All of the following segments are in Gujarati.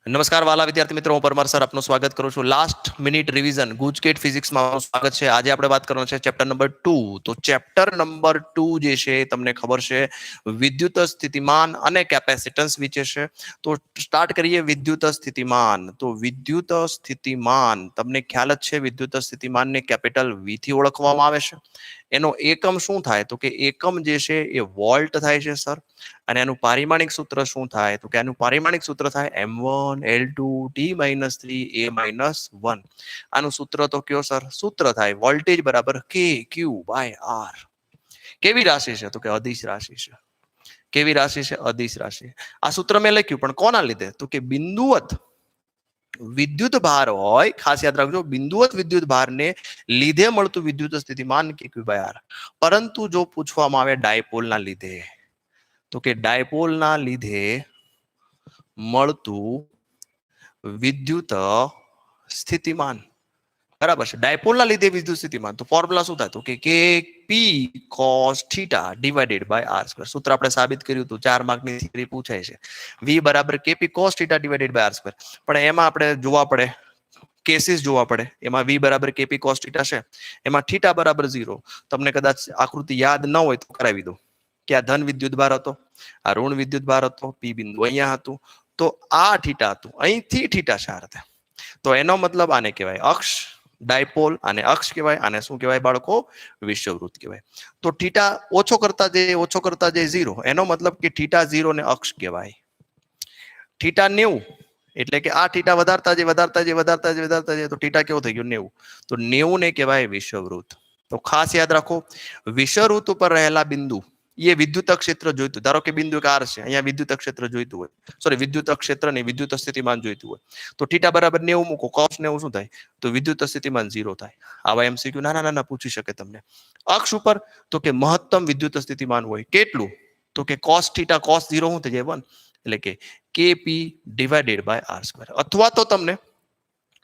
નમસ્કાર વાલા વિદ્યાર્થી મિત્રો, હું પરમાર સર આપનું સ્વાગત કરું છું. લાસ્ટ મિનિટ રિવિઝન ગુજકેટ ફિઝિક્સમાં આપનું સ્વાગત છે. આજે આપણે વાત કરવાનું છે ચેપ્ટર નંબર 2. તો ચેપ્ટર નંબર 2 જે છે તમને ખબર છે વિદ્યુત સ્થિતિમાન અને કેપેસિટન્સ વિશે છે. તો સ્ટાર્ટ કરીએ વિદ્યુત સ્થિતિમાન. તો વિદ્યુત સ્થિતિમાન તમને ખ્યાલ જ છે, વિદ્યુત સ્થિતિમાનને કેપિટલ V થી ઓળખવામાં આવે છે. એનો એકમ શું થાય? તો કે એકમ જે છે એ વોલ્ટ થાય છે સર. અને એનું પારિમાણિક સૂત્ર શું થાય? તો કે એનું પારિમાણિક સૂત્ર થાય m1 l2 t-3 a-1. આનું સૂત્ર તો કયો સર? સૂત્ર થાય વોલ્ટેજ બરાબર k q બાય r. કેવી રાશિ છે? તો કે અદિશ રાશિ છે. કેવી રાશિ છે? અદિશ રાશિ. આ સૂત્ર મેં લખ્યું પણ કોના લીધે? તો કે બિંદુવત વિદ્યુત ભાર હોય, ખાસ યાદ રાખજો, બિંદુવત વિદ્યુત ભારને લીધે મળતું વિદ્યુત સ્થિતિમાન k q બાય r. પરંતુ જો પૂછવામાં આવે ડાયપોલના લીધે, તો કે ડાયપોલના લીધે મળતું વિદ્યુત સ્થિતિમાન, બરાબર છે. ડાયપોલના લીધે વિદ્યુત સ્થિતિમાન, તો ફોર્મ્યુલા શું થાય? તો કે Kp cos θ divided by r square. સૂત્ર આપણે સાબિત કર્યું હતું, 4 માર્કની થિયરી પૂછાય છે. V બરાબર Kp cos θ divided by r square. પણ એમાં આપણે જોવા પડે, કેસીસ જોવા પડે. એમાં V બરાબર Kp cos θ છે, એમાં θ બરાબર 0. તમને કદાચ આકૃતિ યાદ ન હોય તો કરાવી દો કે આ ધન વિદ્યુત ભાર હતો, આ ઋણ વિદ્યુત ભાર હતો, P બિંદુ અહીંયા હતું, તો આ θ હતું, અહીંથી θ ચાર હતા. તો એનો મતલબ આને કહેવાય અક્ષ ડાયપોલ, આને અક્ષ કહેવાય, આને શું કહેવાય બાળકો? વિષુવવૃત્ત કહેવાય. તો θ ઓછો કરતા જાય 0, એનો મતલબ કે θ 0 ને અક્ષ કહેવાય. θ 90, એટલે કે આ θ વધારતા જાય તો θ કેવો થઈ ગયો? 90. તો 90 ને કહેવાય વિષુવવૃત્ત. તો ખાસ યાદ રાખો, વિષુવવૃત્ત ઉપર રહેલા બિંદુ એ વિદ્યુત ક્ષેત્ર જોઈતું. ધારો કે બિંદુ એક R છે, અહીંયા વિદ્યુત ક્ષેત્ર જોઈતું હોય, સોરી વિદ્યુત ક્ષેત્ર નહીં, વિદ્યુત સ્થિતિમાન જોઈતું હોય, તો θ બરાબર 90 મૂકો, cos 90 શું થાય? તો વિદ્યુત સ્થિતિમાન 0 થાય. આવા MCQ નાના પૂછી શકે તમને. અક્ષ ઉપર તો કે મહત્તમ વિદ્યુત સ્થિતિમાન હોય, કેટલું? તો કે cos θ cos 0 શું થઈ જાય? 1. એટલે કે Kp divided by r square. અથવા તો તમને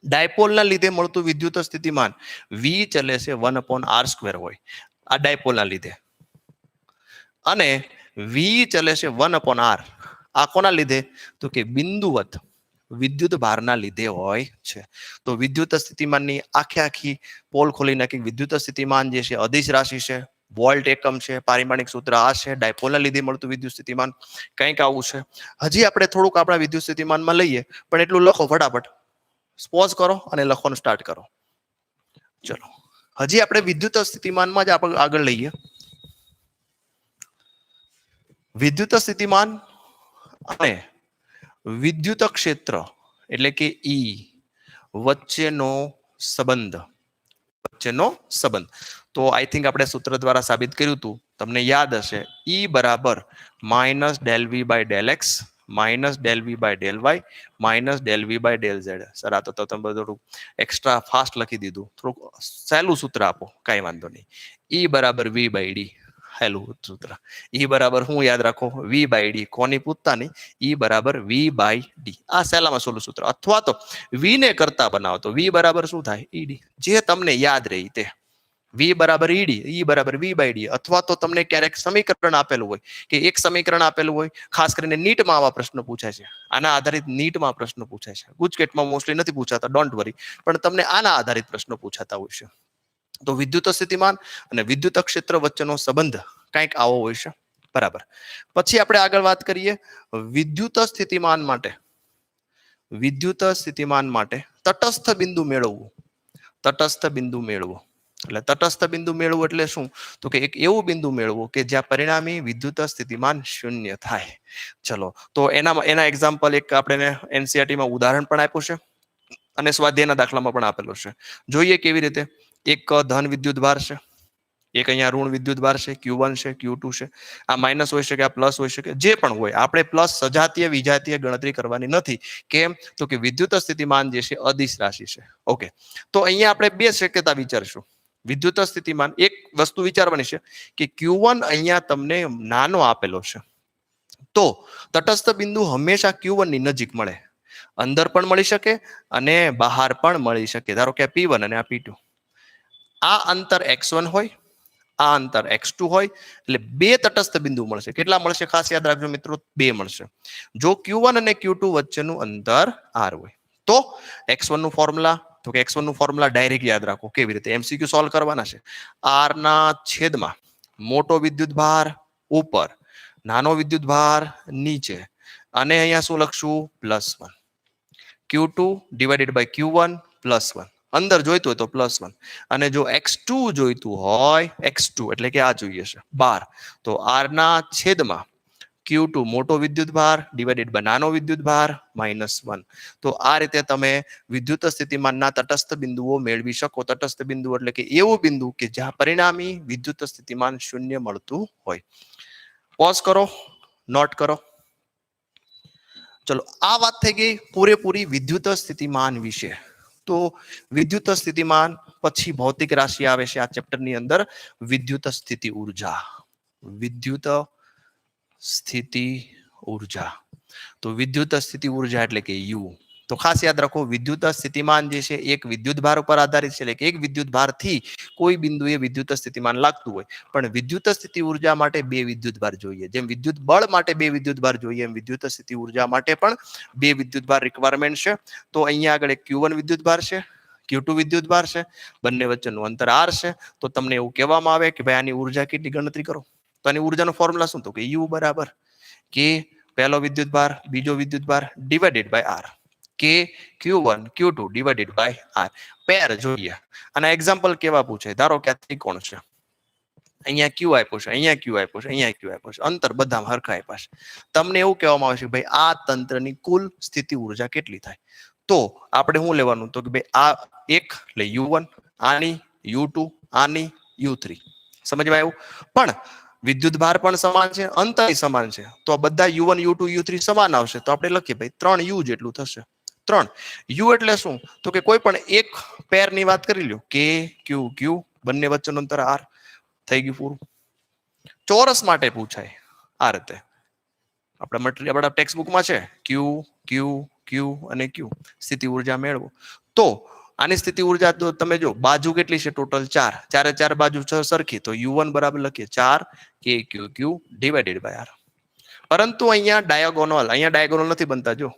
ડાયપોલના લીધે મળતું વિદ્યુત સ્થિતિમાન V ચલે છે 1/r સ્ક્વેર હોય, આ ડાયપોલના લીધે. અને V ચલે છે 1/r, આ કોના લીધે? તો કે બિંદુવત વિદ્યુત ભારના લીધે હોય છે. તો વિદ્યુત સ્થિતિમાનની આખી પોલ ખોલી નાખી. વિદ્યુત સ્થિતિમાન જે છે અદિશ રાશિ છે, વોલ્ટ એકમ છે, પારિમાણિક સૂત્ર આ છે, ડાયપોલના લીધે મળતું વિદ્યુત સ્થિતિમાન કંઈક આવું છે. હજી આપણે થોડુંક આપણા વિદ્યુત સ્થિતિમાનમાં લઈએ, પણ એટલું લખો ફટાફટ. પોઝ કરો અને લખવાનું સ્ટાર્ટ કરો. ચલો, હજી આપણે વિદ્યુત સ્થિતિમાનમાં જ આપણે આગળ લઈએ. વિદ્યુત સ્થિતિમાન અને વિદ્યુત ક્ષેત્ર એટલે કે E વચ્ચેનો સંબંધ. તો આઈ થિંક આપણે સૂત્ર દ્વારા સાબિત કર્યું હતું, તમને યાદ હશે. E બરાબર -del V by del x -del V by del y -del V by del z. Sir આ તો તમે થોડું એક્સ્ટ્રા ફાસ્ટ લખી દીધું, થોડુંક સહેલું સૂત્ર આપો, કાંઈ વાંધો નહીં. E બરાબર V by d, હેલું સૂત્ર. E બરાબર શું યાદ રાખો? V by d. કોની પૂછતા નહીં, E બરાબર V by d. આ સહેલામાં સહેલું સૂત્ર. અથવા તો V ને કરતા બનાવો તો V બરાબર શું થાય? ED. જે તમને યાદ રહી તે. V બરાબર ED, E બરાબર V by d. અથવા તો તમને ક્યારેક સમીકરણ આપેલું હોય, કે એક સમીકરણ આપેલું હોય, ખાસ કરીને નીટમાં આવા પ્રશ્ન પૂછાય છે. આના આધારિત નીટમાં પ્રશ્ન પૂછાય છે. ગુજકેટમાં મોસ્ટલી નથી પૂછાતા, ડોન્ટ વરી, પણ તમને આના આધારિત પ્રશ્નો પૂછાતા હોય છે. તો વિદ્યુત સ્થિતિમાન અને વિદ્યુત ક્ષેત્ર વચ્ચેનો સંબંધ કંઈક આવો હોય છે, બરાબર. પછી આપણે આગળ વાત કરીએ વિદ્યુત સ્થિતિમાન માટે. વિદ્યુત સ્થિતિમાન માટે તટસ્થ બિંદુ મેળવવું. તટસ્થ બિંદુ મેળવો એટલે તટસ્થ બિંદુ મેળવવું એટલે શું? તો કે એક એવું બિંદુ મેળવવું કે જ્યાં પરિણામી વિદ્યુત સ્થિતિમાન શૂન્ય થાય. ચલો, તો એના એક્ઝામ્પલ એક આપણે NCERT-માં ઉદાહરણ પણ આપ્યું છે અને સ્વાધ્યાયના દાખલામાં પણ આપેલો છે. જોઈએ કેવી રીતે. એક ધન વિદ્યુત ભાર છે, એક અહીંયા ઋણ વિદ્યુત ભાર છે, Q1 છે, Q2 છે. આ માઇનસ હોઈ શકે, આ પ્લસ હોઈ શકે, જે પણ હોય. આપણે પ્લસ સજાતીય વિજાતીય ગણતરી કરવાની નથી. કેમ? તો કે વિદ્યુત સ્થિતિમાન જે છે અદિશ રાશિ છે. ઓકે, તો અહીંયા આપણે બે શક્યતા વિચારશું. વિદ્યુત સ્થિતિમાન એક વસ્તુ વિચારવાની છે કે Q1 અહીંયા તમને નાનો આપેલો છે, તો તટસ્થ બિંદુ હંમેશા Q1 ની નજીક મળે. અંદર પણ મળી શકે અને બહાર પણ મળી શકે. ધારો કે P1 અને આ P2. આ અંતર x1 હોય આ અંતર x2 હોય એટલે બે તટસ્થ બિંદુ મળશે. કેટલા મળશે ખાસ યાદ રાખજો મિત્રો, બે મળશે. જો Q1 અને Q2 વચ્ચેનું અંતર r હોય તો x1 નું ફોર્મ્યુલા, તો કે x1 નું ફોર્મ્યુલા ડાયરેક્ટ યાદ રાખો. કેવી રીતે? MCQ સોલ્વ કરવાના છે. r ના છેદમાં મોટો વિદ્યુત ભાર ઉપર, નાનો વિદ્યુત ભાર નીચે, અને અહીંયા શું લખશું? +1. Q2 divided by Q1 +1. અંદર જોઈતું હોય તો +1. અને જો x2 જોઈતું હોય, x2 એટલે કે આ જોઈએ છે 12, તો r ના છેદમાં Q2 મોટો વિદ્યુત ભાર ડિવાઇડેડ બાય નાનો વિદ્યુત ભાર -1. તો આ રીતે તમે વિદ્યુત સ્થિતિમાનના તટસ્થ બિંદુઓ મેળવી શકો. તટસ્થ બિંદુ એટલે કે એવું બિંદુ કે જ્યાં પરિણામી વિદ્યુત સ્થિતિમાન શૂન્ય મળતું હોય. પોઝ કરો, નોટ કરો. ચલો, આ વાત થઈ ગઈ પૂરેપૂરી વિદ્યુત સ્થિતિમાન વિશે. તો વિદ્યુત સ્થિતિમાન પછી ભૌતિક રાશિ આવે છે આ ચેપ્ટરની અંદર, વિદ્યુત સ્થિતિ ઉર્જા. વિદ્યુત સ્થિતિ ઉર્જા. તો વિદ્યુત સ્થિતિ ઉર્જા એટલે કે યુ. તો ખાસ યાદ રાખો, વિદ્યુત સ્થિતિમાન જે છે એક વિદ્યુત ભાર ઉપર આધારિત છે, એટલે કે એક વિદ્યુત ભારથી કોઈ બિંદુએ વિદ્યુત સ્થિતિમાન લાગતું હોય. પણ વિદ્યુત સ્થિતિ ઉર્જા માટે બે વિદ્યુત ભાર જોઈએ. જેમ વિદ્યુત બળ માટે બે વિદ્યુત ભાર જોઈએ, એમ વિદ્યુત સ્થિતિ ઉર્જા માટે પણ બે વિદ્યુત ભાર રિક્વાયરમેન્ટ છે. તો અહીંયા આગળ એક Q1 વિદ્યુત ભાર છે, Q2 વિદ્યુત ભાર છે, બંને વચ્ચેનું અંતર r છે. તો તમને એવું કહેવામાં આવે કે ભાઈ આની ઉર્જા કેટલી ગણતરી કરો. તો આની ઉર્જાનો ફોર્મ્યુલા શું? તો કે U બરાબર કે પહેલો વિદ્યુત ભાર બીજો વિદ્યુત ભાર ડિવાઇડેડ બાય r, કે Q1 Q2 divided by r. પેર જોઈએ. અને એક્ઝામ્પલ કેવા પૂછે? ધારો કે આ ત્રિકોણ છે, અહીંયા Q આપ્યો છે, અહીંયા Q આપ્યો છે, અહીંયા Q આપ્યો છે, અંતર બધામાં હરખા આપ્યા છે. તમને એવું કહેવામાં આવે છે કે ભાઈ આ તંત્રની કુલ સ્થિતિ ઉર્જા કેટલી થાય? તો આપણે શું લેવાનું? તો કે ભાઈ આ એક એટલે U1, આની U2, આની U3. સમજમાં આવ્યું? પણ વિદ્યુત ભાર પણ સમાન છે, અંતર સમાન છે. તો આ બધા U1 U2 U3 સમાન આવશે. તો આપણે લખીએ ભાઈ 3 U જેટલું થશે. 3 U એટલે શું? તો કે કોઈ પણ એક પેરની વાત કરી લ્યો, K Q Q, બંને વચ્ચેનું અંતર r. થઈ ગયું પૂરું. ચોરસ માટે પૂછાય આ રીતે. આપણા ટેક્સ્ટબુકમાં છે Q Q Q અને Q. સ્થિતિ ઉર્જા મેળવો. તો આની સ્થિતિ ઉર્જા તો તમે જો, બાજુ કેટલી છે? ટોટલ 4. ચારે ચાર બાજુ સરખી. તો U1 બરાબર લખીએ 4 K Q Q divided by r. પરંતુ અહીંયા ડાયાગોનલ નથી બનતા. જો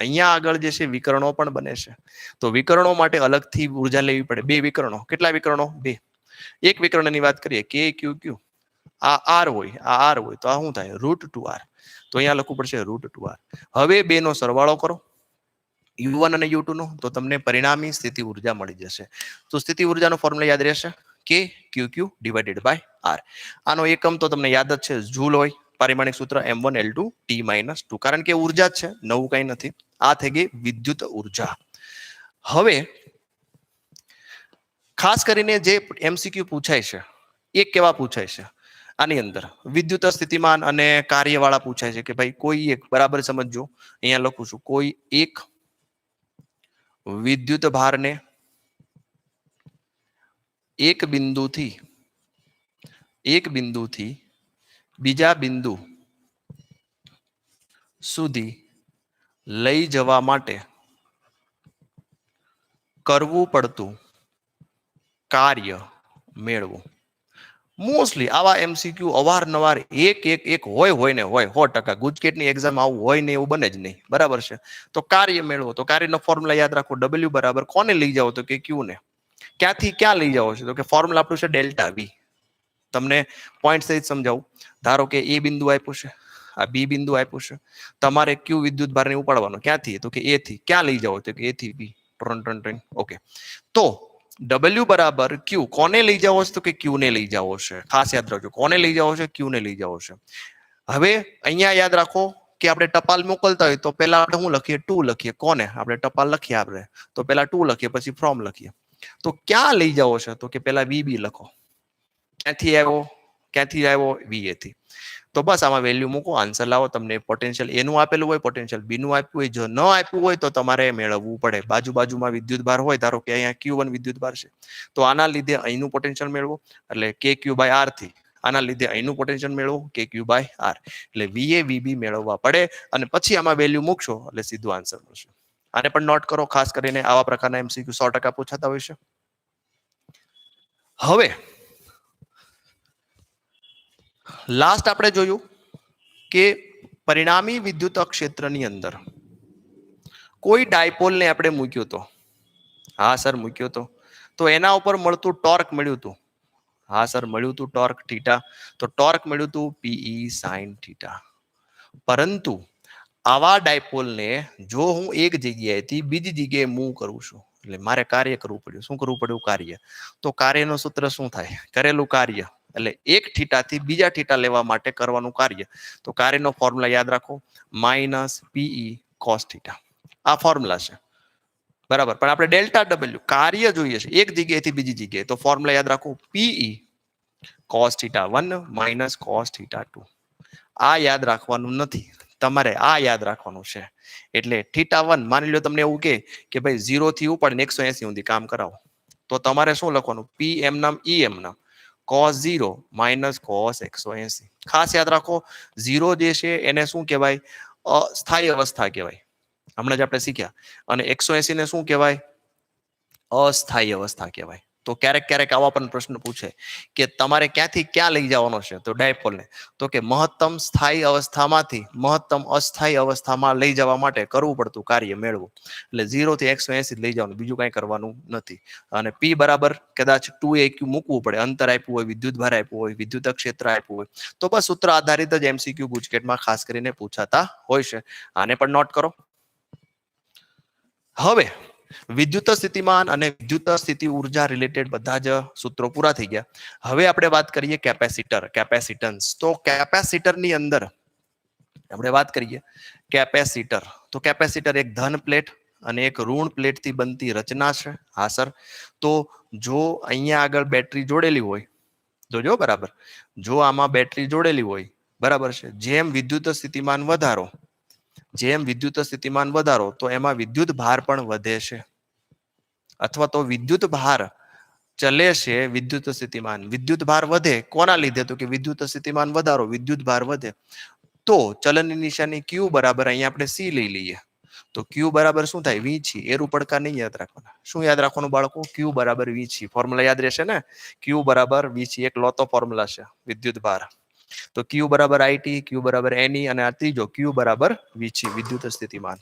અહીંયા આગળ જે છે વિકર્ણો પણ બને છે. તો વિકર્ણો માટે અલગથી ઉર્જા લેવી પડે. બે વિકર્ણો. કેટલા વિકર્ણો? બે. એક વિકર્ણની વાત કરીએ K Q Q, આ r હોય, આ r હોય, તો આ શું થાય? √2r. તો અહીંયા લખવું પડશે √2r. હવે બે નો સરવાળો કરો, U1 અને U2 નો, તો તમને પરિણામી સ્થિતિ ઉર્જા મળી જશે. તો સ્થિતિ ઉર્જાનો ફોર્મ્યુલા યાદ રહેશે, K Q Q divided by r. આનો એકમ તો તમને યાદ જ છે, જૂલ હોય. પારિમાણિક સૂત્ર M1L2 T-2. કારણ કે ઉર્જા જ છે, નવું કઈ નથી. આ થઈ ગઈ વિદ્યુત ઉર્જા. હવે ખાસ કરીને જે MCQ પૂછાય છે એ કેવા પૂછાય છે? આની અંદર વિદ્યુત સ્થિતિમાન અને કાર્યવાળા પૂછાય છે કે ભાઈ કોઈ એક, બરાબર સમજજો, અહીંયા લખું છું, કોઈ એક વિદ્યુત ભારને એક બિંદુથી બીજા બિંદુ સુધી લઈ જવા માટે કરવું પડતું કાર્ય મેળવો. મોસ્ટલી આવા MCQ અવારનવાર એક હોય ને હોય 100%. ગુજકેટની એક્ઝામ આવું હોય ને એવું બને જ નહીં. બરાબર છે? તો કાર્ય મેળવો. તો કાર્યનો ફોર્મ્યુલા યાદ રાખો, W બરાબર કોને લઈ જાઓ? તો કે Q ને. ક્યાંથી ક્યાં લઈ જાઓ છો? તો કે ફોર્મ્યુલા આપણું છે ડેલ્ટા V. તમને પોઈન્ટ સહિત સમજાવું. ધારો કે A બિંદુ આપ્યું છે, આ B બિંદુ આપ્યું છે. તમારે Q વિદ્યુત ભારને ઉપાડવાનો. ક્યાંથી? તો કે A થી. ક્યાં લઈ જાઓ? તો કે A થી B. ઓકે. તો W બરાબર Q. કોને લઈ જાઓ છો? તો કે Q ને લઈ જાઓ છે. ખાસ યાદ રાખજો, કોને લઈ જાઓ છે? Q ને લઈ જાઓ છે. હવે અહીંયા યાદ રાખો કે આપણે ટપાલ મોકલતા હોય તો પહેલા આપણે શું લખીએ? ટુ લખીએ. કોને? આપણે ટપાલ લખીએ આપણે, તો પહેલા ટુ લખીએ, પછી ફ્રોમ લખીએ. તો ક્યાં લઈ જાઓ છે? તો કે પહેલા VB લખો. ક્યાંથી આવ્યો? VA થી. તો બસ આમાં વેલ્યુ મૂકો, આન્સર લાવો. તમને પોટેન્શિયલ A નું આપેલું હોય, પોટેન્શિયલ B નું આપ્યું હોય. જો ન આપ્યું હોય તો તમારે મેળવવું પડે. બાજુમાં વિદ્યુત ભાર હોય, ધારો કે અહીંયા Q1 વિદ્યુત ભાર છે, તો આના લીધે અહીંનું પોટેન્શિયલ મેળવો, એટલે KQ બાય R થી. આના લીધે અહીંનું પોટેન્શિયલ મેળવો, KQ બાય R. એટલે VA VB મેળવવા પડે, અને પછી આમાં વેલ્યુ મૂકશો એટલે સીધું આન્સર મળશે. આને પણ નોટ કરો. ખાસ કરીને આવા પ્રકારના MCQ 100% પૂછાતા હોય છે. હવે લાસ્ટ આપણે જોયું કે પરિણામી વિદ્યુત ક્ષેત્રની અંદર કોઈ ડાયપોલને આપણે મૂક્યો તો, હા સર મૂક્યો તો એના ઉપર મળતું ટોર્ક મળ્યું હતું, હા સર મળ્યું હતું ટોર્ક થીટા, તો ટોર્ક મળ્યું હતું પીઈ સાઇન થીટા. પરંતુ આવા ડાયપોલને જો હું એક જગ્યાએથી બીજી જગ્યાએ મૂવ કરું છું, એટલે મારે કાર્ય કરવું પડ્યું. શું કરવું પડ્યું? કાર્ય. તો કાર્યનું સૂત્ર શું થાય? કરેલું કાર્ય એટલે એક થીટાથી બીજા થીટા લેવા માટે કરવાનું કાર્ય. તો કાર્યનો ફોર્મ્યુલા યાદ રાખો, માઇનસ પીઈ કોસ થીટા. આ ફોર્મ્યુલા છે, બરાબર. પણ આપણે ડેલ્ટા ડબલ્યુ કાર્ય જોઈએ છે એક જગ્યાએથી બીજી જગ્યાએ, તો ફોર્મ્યુલા યાદ રાખો, PE cos theta 1 minus cos theta 2. આ યાદ રાખવાનું નથી, તમારે આ યાદ રાખવાનું છે. એટલે θ1 માની લો તમને એવું કે ભાઈ 0 થી ઉપાડીને 180 સુધી કામ કરાવો, તો તમારે શું લખવાનું? પી એમ નામ ઈ એમ નામ cos 0 માઇનસ cos 180. ખાસ યાદ રાખો, 0 જે છે એને શું કહેવાય? અસ્થાયી અવસ્થા કહેવાય, હમણાં જ આપણે શીખ્યા. અને 180 ને શું કહેવાય? અસ્થાયી અવસ્થા કહેવાય. તો ક્યારેક ક્યારેક આવા પણ પ્રશ્ન પૂછે કે તમારે ક્યાંથી ક્યાં લઈ જવાનો છે, તો ડાયપોલને, તો કે મહત્તમ સ્થાયી અવસ્થામાંથી મહત્તમ અસ્થાયી અવસ્થામાં લઈ જવા માટે કરવું પડતું કાર્ય મેળવું. એટલે 0 થી 180 લઈ જવાનું, બીજું કાંઈ કરવાનું નથી. અને પી બરાબર કદાચ 2aq મૂકવું પડે, અંતર આપ્યું હોય, વિદ્યુત ભાર આપ્યું હોય, વિદ્યુત ક્ષેત્ર આપ્યું હોય, તો બસ સૂત્ર આધારિત જ એમસીક્યુ ગુજકેટમાં ખાસ કરીને પૂછાતા હોય છે. આને પણ નોટ કરો. હવે વિદ્યુત સ્થિતિમાન અને વિદ્યુત સ્થિતિ ઉર્જા રિલેટેડ બધા જ સૂત્રો પૂરા થઈ ગયા. હવે આપણે વાત કરીએ કેપેસિટર, કેપેસિટન્સ. તો કેપેસિટરની અંદર આપણે વાત કરીએ કેપેસિટર, તો કેપેસિટર એક ધન પ્લેટ અને એક ઋણ પ્લેટથી બનતી રચના છે. હા સર. તો જો અહીંયા આગળ બેટરી જોડેલી હોય, જોજો બરાબર, જો આમાં બેટરી જોડેલી હોય, બરાબર છે, જેમ વિદ્યુત સ્થિતિમાન વધારો, જેમ વિદ્યુત સ્થિતિમાન વધારો, તો એમાં વિદ્યુત ભાર પણ વધે છે, અથવા તો વિદ્યુત ભાર ચલે છે વિદ્યુત સ્થિતિમાન. વિદ્યુત ભાર વધે કોના લીધે? તો કે વિદ્યુત સ્થિતિમાન વધારો, વિદ્યુત ભાર વધે. તો ચલનની નિશાની ક્યુ બરાબર અહીંયા આપણે સી લઈ લઈએ, તો ક્યુ બરાબર શું થાય? વીછી. એ રૂપડકા નહીં યાદ રાખવાના. શું યાદ રાખવાનું બાળકો? ક્યુ બરાબર વીછી. ફોર્મ્યુલા યાદ રહેશે ને, ક્યુ બરાબર વીછી. એક લોતો ફોર્મ્યુલા છે વિદ્યુત ભાર. તો ક્યુ બરાબર આઈટી, ક્યુ બરાબર એનઈ, અને આ ત્રીજો ક્યુ બરાબર વીછી, વિદ્યુત સ્થિતિમાન.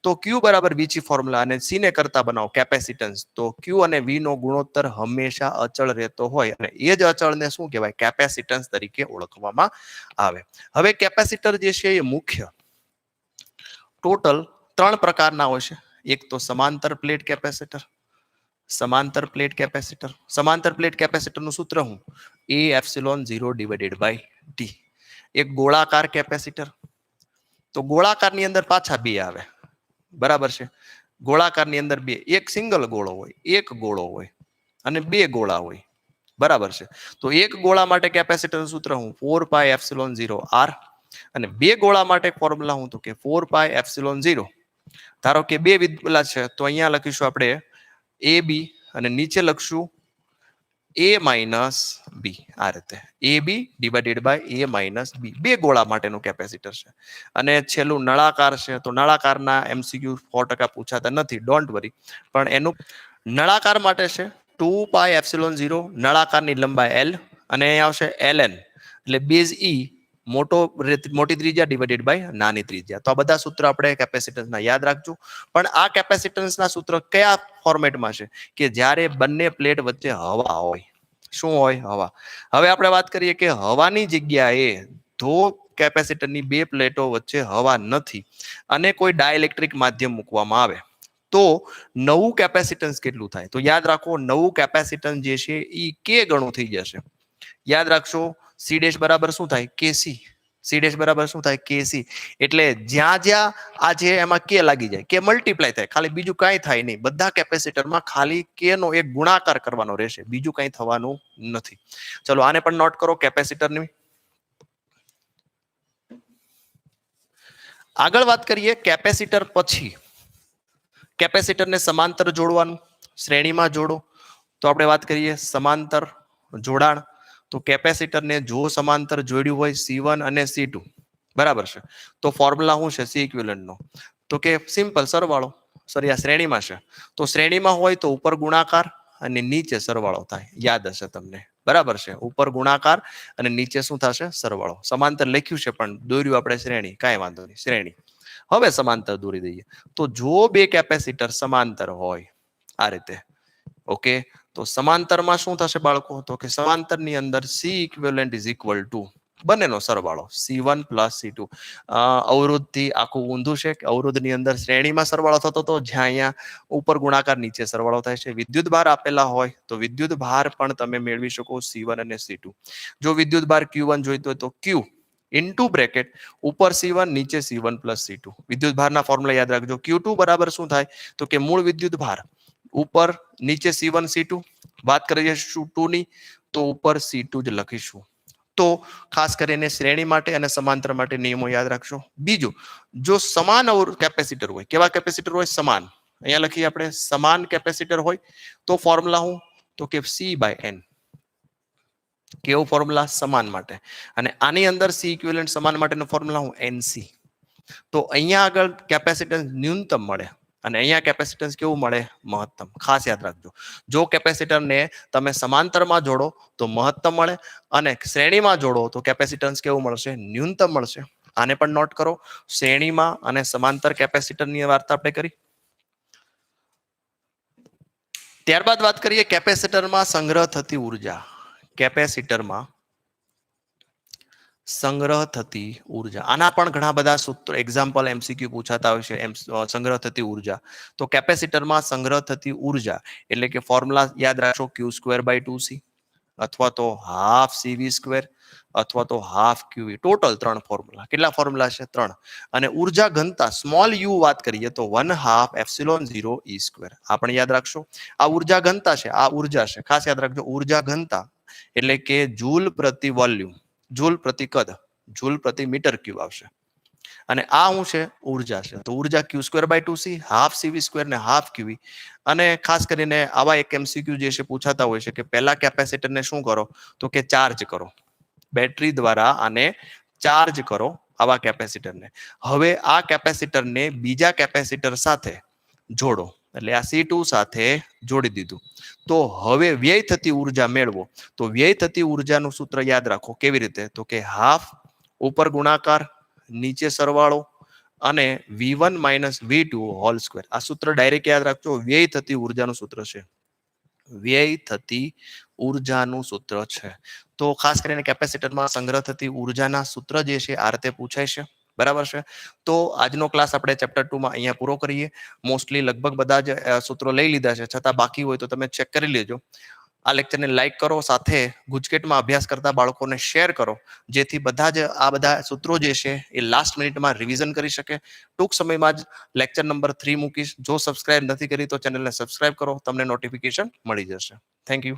તો ક્યુ બરાબર વીછી ફોર્મ્યુલા અને સી ને કરતા બનાવો કેપેસિટન્સ, તો ક્યુ અને વી નો ગુણોત્તર હંમેશા અચળ રહેતો હોય, અને એ જ અચળને શું કહેવાય? કેપેસિટન્સ તરીકે ઓળખવામાં આવે. હવે કેપેસિટર જે છે એ મુખ્ય ટોટલ 3 પ્રકારના હોય છે. એક તો સમાંતર પ્લેટ કેપેસિટર, સમાંતર પ્લેટ કેપેસિટર. સમાંતર પ્લેટ કેપેસિટરનું સૂત્ર હું? એ એપ્સિલોન 0 ડિવાઇડેડ બાય ટી. એક ગોળાકાર કેપેસિટર, તો ગોળાકારની અંદર પાછા બે આવે, બરાબર છે. ગોળાકારની અંદર બે, એક સિંગલ ગોળો હોય, એક ગોળો હોય, અને બે ગોળા હોય, બરાબર છે. તો એક ગોળા માટે કેપેસિટરનું સૂત્ર હું? 4 પાઈ એપ્સિલોન 0 આર. અને બે ગોળા માટે ફોર્મ્યુલા હું? તો કે 4 પાઈ એપ્સિલોન 0. ધારો કે બે વિદ્યુત છે, તો અહીંયા લખીશું આપણે એ બી, અને નીચે લખશું એ માઇનસ બી. આ રીતે એ બી ડિવાઇડેડ બાય એ માઇનસ બી. બે ગોળા માટેનું કેપેસિટર છે. અને છેલ્લું નળાકાર છે, તો નળાકારના એમસીક્યુ 100% પૂછાતા નથી, ડોન્ટ વરી. પણ એનું નળાકાર માટે છે 2 પાઈ એપ્સિલોન 0, નળાકારની લંબાઈ એલ, અને અહીંયા આવશે એલએન, એટલે બેઝ ઈ મોટી ત્રિજ્યા ડિવાઇડેડ બાય નાની ત્રિજ્યા. તો આ બધા સૂત્ર આપણે કેપેસિટન્સના યાદ રાખજો. પણ આ કેપેસિટન્સના સૂત્ર કયા ફોર્મેટમાં છે? કે જ્યારે બંને પ્લેટ વચ્ચે હવા હોય. શું હોય? હવા. હવે આપણે વાત કરીએ કે હવાની જગ્યાએ ધો કેપેસિટરની બે પ્લેટો વચ્ચે હવા નથી અને કોઈ ડાઇલેક્ટ્રિક માધ્યમ મૂકવામાં આવે, તો નવું કેપેસિટન્સ કેટલું થાય? તો યાદ રાખો, નવું કેપેસિટન્સ જે છે એ કે ગણું થઈ જશે. યાદ રાખશો, સી ડેશ બરાબર શું થાય? કેસી. સી ડેશ બરાબર શું થાય? કેસી. એટલે જ્યાં જ્યાં આ છે એમાં કે લાગી જાય, કે મલ્ટીપ્લાય થાય, ખાલી બીજું કાંઈ થાય નહીં. બધા કેપેસિટરમાં ખાલી કે નો એક ગુણાકાર કરવાનો રહેશે, બીજું કંઈ થવાનું નથી. ચલો આને પણ નોટ કરો કેપેસિટરની. આગળ વાત કરીએ કેપેસિટર પછી. કેપેસિટરને સમાંતર જોડવાનું, શ્રેણીમાં જોડો. તો આપણે વાત કરીએ સમાંતર જોડાણ. તો કેપેસિટરને જો સમાંતર જોડ્યું હોય C1 અને C2, બરાબર છે, તો ફોર્મ્યુલા શું છે સી ઇક્વિવેલન્ટનો? તો કે સિમ્પલ સરવાળો. સોરી, આ શ્રેણીમાં છે, તો શ્રેણીમાં હોય તો ઉપર ગુણાકાર અને નીચે સરવાળો થાય, યાદ હશે તમને. બરાબર છે. ઉપર ગુણાકાર અને નીચે શું થશે? સરવાળો. સમાંતર લખ્યું છે પણ દોર્યું આપણે શ્રેણી, કાંઈ વાંધો નહીં, શ્રેણી. હવે સમાંતર દોરી દઈએ. તો જો બે કેપેસિટર સમાંતર હોય આ રીતે, ઓકે, તો સમાંતરમાં શું થશે બાળકો? તો કે સમાંતરની અંદર C equivalent is equal to બંનેનો સરવાળો C1 પ્લસ C2. અવરોધથી આખું ઊંધું છે કે અવરોધની અંદર શ્રેણીમાં સરવાળો થતો હતો, જ્યાં અહીંયા ઉપર ગુણાકાર નીચે સરવાળો થાય છે. વિદ્યુત ભાર આપેલા હોય તો વિદ્યુત ભાર પણ તમે મેળવી શકો C1 અને C2. જો વિદ્યુત ભાર Q1 જોઈતો હોય તો Q ઇન્ટુ બ્રેકેટ ઉપર C1 નીચે C1 પ્લસ C2. વિદ્યુત ભારના ફોર્મ્યુલા યાદ રાખજો. Q2 બરાબર શું થાય? તો કે મૂળ વિદ્યુત ભાર ઉપર નીચે C1 C2. વાત કરીએ 2 ની તો ઉપર C2 જ લખીશું. તો ખાસ કરીને શ્રેણી માટે અને સમાંતર માટે નિયમો યાદ રાખશો. બીજું, જો સમાન કેપેસિટર હોય, કેવા કેપેસિટર હોય? સમાન. અહીંયા લખીએ આપણે, સમાન કેપેસિટર હોય તો ફોર્મ્યુલા હું? તો કે C/N. કેવો ફોર્મ્યુલા? સમાન માટે. અને આની અંદર સી ઇક્વિવેલન્ટ સમાન માટેનો ફોર્મ્યુલા હું? NC. તો અહીંયા આગળ કેપેસિટન્સ ન્યૂનતમ મળે અને અહીંયા કેપેસિટન્સ કેવું મળે? મહત્તમ. ખાસ યાદ રાખજો. જો કેપેસિટરને તમે સમાંતરમાં જોડો તો મહત્તમ મળે અને શ્રેણીમાં જોડો તો કેપેસિટન્સ કેવું મળશે? ન્યૂનતમ મળશે. આને પણ નોટ કરો. શ્રેણીમાં અને સમાંતર કેપેસિટરની વાર્તા આપણે કરી. ત્યારબાદ વાત કરીએ કેપેસિટરમાં સંગ્રહ થતી ઉર્જા. કેપેસિટરમાં સંગ્રહ થતી ઉર્જા, આના પણ ઘણા બધા સૂત્રો, એક્ઝામ્પલ MCQ પૂછાતા હોય છે. સંગ્રહ થતી ઉર્જા, તો કેપેસિટરમાં સંગ્રહ થતી ઉર્જા એટલે કે ફોર્મ્યુલા યાદ રાખો, Q²/2C અથવા તો હાફ CV² અથવા તો હાફ QE. Total 3 formula. કેટલા ફોર્મ્યુલા છે? 3. અને ઉર્જા ઘનતા સ્મોલ u વાત કરીએ તો 1/2 ε0E². આ પણ યાદ રાખશો. આ ઉર્જા ઘનતા છે, આ ઉર્જા છે, ખાસ યાદ રાખજો. ઉર્જા ઘનતા એટલે કે જૂલ પ્રતિ વોલ્યુમ, જૂલ પ્રતિ કદ, જૂલ પ્રતિ મીટર ક્યુબ આવશે. અને આ શું છે? ઉર્જા છે. તો ઉર્જા Q²/2C, હાફ CV² ને હાફ QE. અને ખાસ કરીને આવા એક MCQ જે છે પૂછાતા હોય છે કે પહેલા કેપેસિટરને શું કરો? તો કે ચાર્જ કરો. બેટરી દ્વારા આને ચાર્જ કરો, આવા કેપેસિટરને. હવે આ કેપેસિટરને બીજા કેપેસિટર સાથે જોડો, એટલે આ C2 સાથે જોડી દીધું. તો હવે વ્યય થતી ઉર્જા મેળવો. તો વ્યય થતી ઉર્જાનું સૂત્ર યાદ રાખો. કેવી રીતે? તો કે હાફ ઉપર ગુણાકાર નીચે સરવાળો અને V1 - V2 હોલ સ્ક્વેર. આ સૂત્ર ડાયરેક્ટ યાદ રાખજો. વ્યય થતી ઉર્જાનું સૂત્ર છે. વ્યય થતી ઉર્જાનું સૂત્ર છે. તો ખાસ કરીને કેપેસિટરમાં સંગ્રહ થતી ઉર્જાના સૂત્ર જે છે આ રીતે પૂછાય છે. બરાબર છે. તો આજનો ક્લાસ આપણે ચેપ્ટર 2 માં અહીંયા પૂરો કરીએ. મોસ્ટલી લગભગ બધા જ સૂત્રો લઈ લીધા છે, છતાં બાકી હોય તો તમે ચેક કરી લેજો. આ લેક્ચરને લાઈક કરો, સાથે ગુજકેટમાં અભ્યાસ કરતા બાળકોને શેર કરો, જેથી બધા જ આ બધા સૂત્રો જે છે એ લાસ્ટ મિનિટમાં રિવિઝન કરી શકે. ટૂંક સમયમાં જ લેક્ચર નંબર 3 મૂકીશ. જો સબસ્ક્રાઇબ નથી કરી તો ચેનલને સબસ્ક્રાઇબ કરો, તમને નોટિફિકેશન મળી જશે. Thank you.